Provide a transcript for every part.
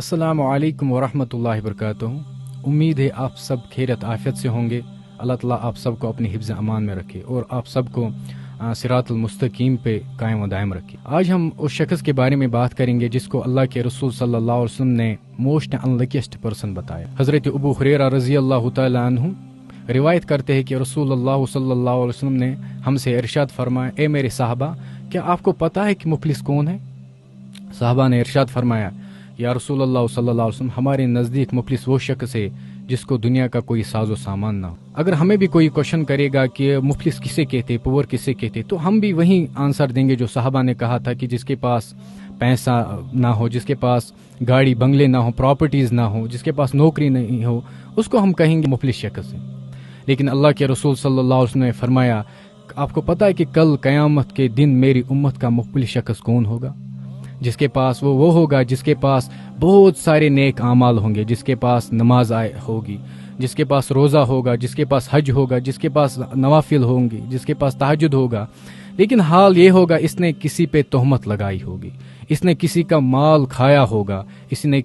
السلام علیکم ورحمۃ اللہ وبرکاتہ۔ امید ہے آپ سب خیریت عافیت سے ہوں گے۔ اللہ تعالیٰ آپ سب کو اپنی حفظ امان میں رکھے اور آپ سب کو صراط المستقیم پہ قائم و دائم رکھے۔ آج ہم اس شخص کے بارے میں بات کریں گے جس کو اللہ کے رسول صلی اللہ علیہ وسلم نے موسٹ انلکیسٹ پرسن بتایا۔ حضرت ابو ہریرہ رضی اللہ تعالیٰ عنہ روایت کرتے ہیں کہ رسول اللہ صلی اللہ علیہ وسلم نے ہم سے ارشاد فرمایا، اے میرے صحابہ، کیا آپ کو پتہ ہے کہ مفلس کون ہے؟ صحابہ نے ارشاد فرمایا، یا رسول اللہ صلی اللہ علیہ وسلم، ہمارے نزدیک مفلس وہ شخص ہے جس کو دنیا کا کوئی ساز و سامان نہ ہو۔ اگر ہمیں بھی کوئی کوشچن کرے گا کہ مفلس کسے کہتے، پور کسے کہتے، تو ہم بھی وہی آنسر دیں گے جو صحابہ نے کہا تھا کہ جس کے پاس پیسہ نہ ہو، جس کے پاس گاڑی بنگلے نہ ہو، پراپرٹیز نہ ہو، جس کے پاس نوکری نہیں ہو، اس کو ہم کہیں گے مفلس شخص ہے۔ لیکن اللہ کے رسول صلی اللہ علیہ وسلم نے فرمایا، آپ کو پتہ ہے کہ کل قیامت کے دن میری امت کا مفلس شخص کون ہوگا؟ جس کے پاس وہ ہوگا جس کے پاس بہت سارے نیک اعمال ہوں گے، جس کے پاس نماز ہوگی، جس کے پاس روزہ ہوگا، جس کے پاس حج ہوگا، جس کے پاس نوافل ہوں گی، جس کے پاس تہجد ہوگا، لیکن حال یہ ہوگا اس نے کسی پہ تہمت لگائی ہوگی، اس نے کسی کا مال کھایا ہوگا، اس نے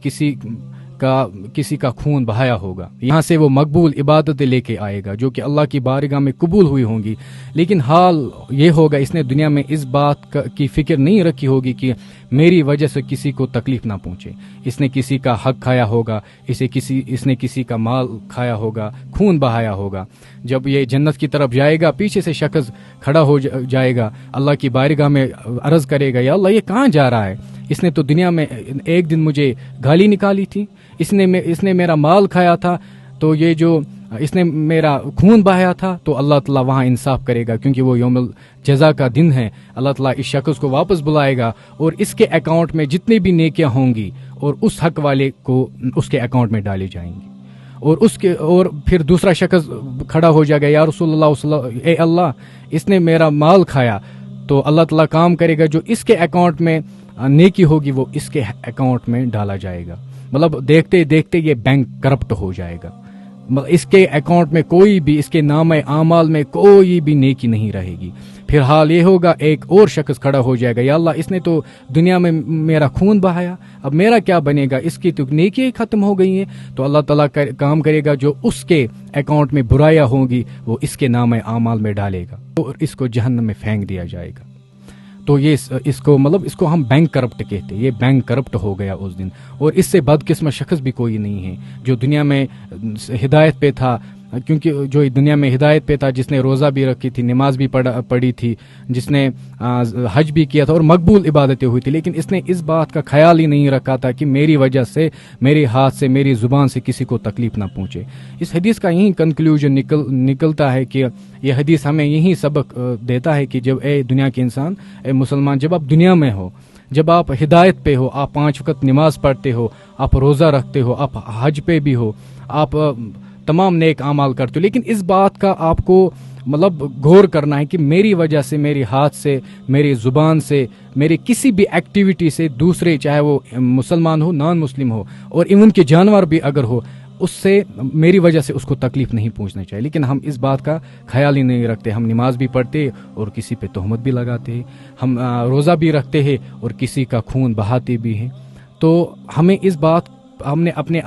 کسی کا خون بہایا ہوگا۔ یہاں سے وہ مقبول عبادتیں لے کے آئے گا جو کہ اللہ کی بارگاہ میں قبول ہوئی ہوں گی، لیکن حال یہ ہوگا اس نے دنیا میں اس بات کی فکر نہیں رکھی ہوگی کہ میری وجہ سے کسی کو تکلیف نہ پہنچے۔ اس نے کسی کا حق کھایا ہوگا، اس نے کسی کا مال کھایا ہوگا، خون بہایا ہوگا۔ جب یہ جنت کی طرف جائے گا، پیچھے سے شخص کھڑا ہو جائے گا، اللہ کی بارگاہ میں عرض کرے گا، یا اللہ یہ کہاں جا رہا ہے؟ اس نے تو دنیا میں ایک دن مجھے گالی نکالی تھی، اس نے میرا مال کھایا تھا، تو یہ جو اس نے میرا خون بہایا تھا۔ تو اللہ تعالیٰ وہاں انصاف کرے گا، کیونکہ وہ یوم الجزا کا دن ہے۔ اللہ تعالیٰ اس شخص کو واپس بلائے گا اور اس کے اکاؤنٹ میں جتنی بھی نیکیاں ہوں گی اور اس حق والے کو اس کے اکاؤنٹ میں ڈالی جائیں گی، اور پھر دوسرا شخص کھڑا ہو جائے گا، یا رسول اللہ اے اللہ، اس نے میرا مال کھایا۔ تو اللہ تعالیٰ کام کرے گا، جو اس کے اکاؤنٹ میں نیکی ہوگی وہ اس کے اکاؤنٹ میں ڈالا جائے گا۔ مطلب دیکھتے دیکھتے یہ بینک کرپٹ ہو جائے گا، اس کے اکاؤنٹ میں کوئی بھی، اس کے نام اعمال میں کوئی بھی نیکی نہیں رہے گی۔ پھر حال یہ ہوگا، ایک اور شخص کھڑا ہو جائے گا، یا اللہ اس نے تو دنیا میں میرا خون بہایا، اب میرا کیا بنے گا؟ اس کی تو نیکی ختم ہو گئی ہیں۔ تو اللہ تعالیٰ کام کرے گا، جو اس کے اکاؤنٹ میں برائیاں ہوں گی وہ اس کے نام اعمال میں ڈالے گا اور اس کو جہنم میں پھینک دیا جائے گا۔ تو یہ اس کو ہم بینک کرپٹ کہتے ہیں۔ یہ بینک کرپٹ ہو گیا اس دن، اور اس سے بدقسمت شخص بھی کوئی نہیں ہے جو دنیا میں ہدایت پہ تھا، کیونکہ جو دنیا میں ہدایت پہ تھا، جس نے روزہ بھی رکھی تھی، نماز بھی پڑھی تھی، جس نے حج بھی کیا تھا اور مقبول عبادتیں ہوئی تھی، لیکن اس نے اس بات کا خیال ہی نہیں رکھا تھا کہ میری وجہ سے، میرے ہاتھ سے، میری زبان سے کسی کو تکلیف نہ پہنچے۔ اس حدیث کا یہی کنکلوژن نکلتا ہے کہ یہ حدیث ہمیں یہی سبق دیتا ہے کہ جب اے دنیا کے انسان، اے مسلمان، جب آپ دنیا میں ہو، جب آپ ہدایت پہ ہو، آپ 5 وقت نماز پڑھتے ہو، آپ روزہ رکھتے ہو، آپ حج پہ بھی ہو، آپ تمام نیک اعمال کرتے ہو، لیکن اس بات کا آپ کو مطلب غور کرنا ہے کہ میری وجہ سے، میری ہاتھ سے، میری زبان سے، میری کسی بھی ایکٹیویٹی سے دوسرے، چاہے وہ مسلمان ہو، نان مسلم ہو، اور ایون کے جانور بھی اگر ہو، اس سے میری وجہ سے اس کو تکلیف نہیں پہنچنا چاہیے، لیکن ہم اس بات کا خیال ہی نہیں رکھتے۔ ہم نماز بھی پڑھتے اور کسی پہ تہمت بھی لگاتے ہیں، ہم روزہ بھی رکھتے ہیں اور کسی کا خون بہاتے بھی ہیں۔ تو ہمیں اپنے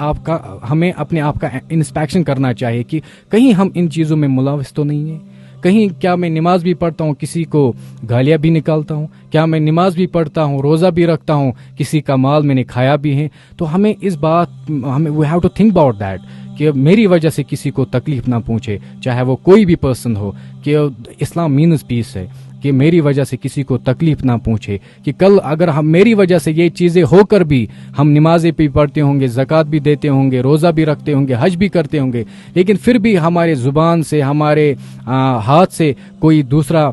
آپ کا انسپیکشن کرنا چاہیے کہ کہیں ہم ان چیزوں میں ملوث تو نہیں ہیں۔ کہیں کیا میں نماز بھی پڑھتا ہوں، کسی کو گالیاں بھی نکالتا ہوں؟ کیا میں نماز بھی پڑھتا ہوں، روزہ بھی رکھتا ہوں، کسی کا مال میں نے کھایا بھی ہے؟ تو ہمیں we have to think about that کہ میری وجہ سے کسی کو تکلیف نہ پہنچے، چاہے وہ کوئی بھی پرسن ہو، کہ اسلام مینز پیس ہے، کہ میری وجہ سے کسی کو تکلیف نہ پہنچے، کہ کل اگر میری وجہ سے یہ چیزیں ہو کر بھی ہم نمازیں بھی پڑھتے ہوں گے، زکوٰۃ بھی دیتے ہوں گے، روزہ بھی رکھتے ہوں گے، حج بھی کرتے ہوں گے، لیکن پھر بھی ہمارے زبان سے، ہمارے ہاتھ سے کوئی دوسرا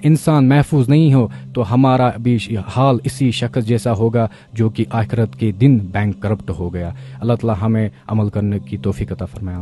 انسان محفوظ نہیں ہو، تو ہمارا بھی حال اسی شخص جیسا ہوگا جو کہ آخرت کے دن بینک کرپٹ ہو گیا۔ اللہ تعالیٰ ہمیں عمل کرنے کی توفیق عطا فرمائے۔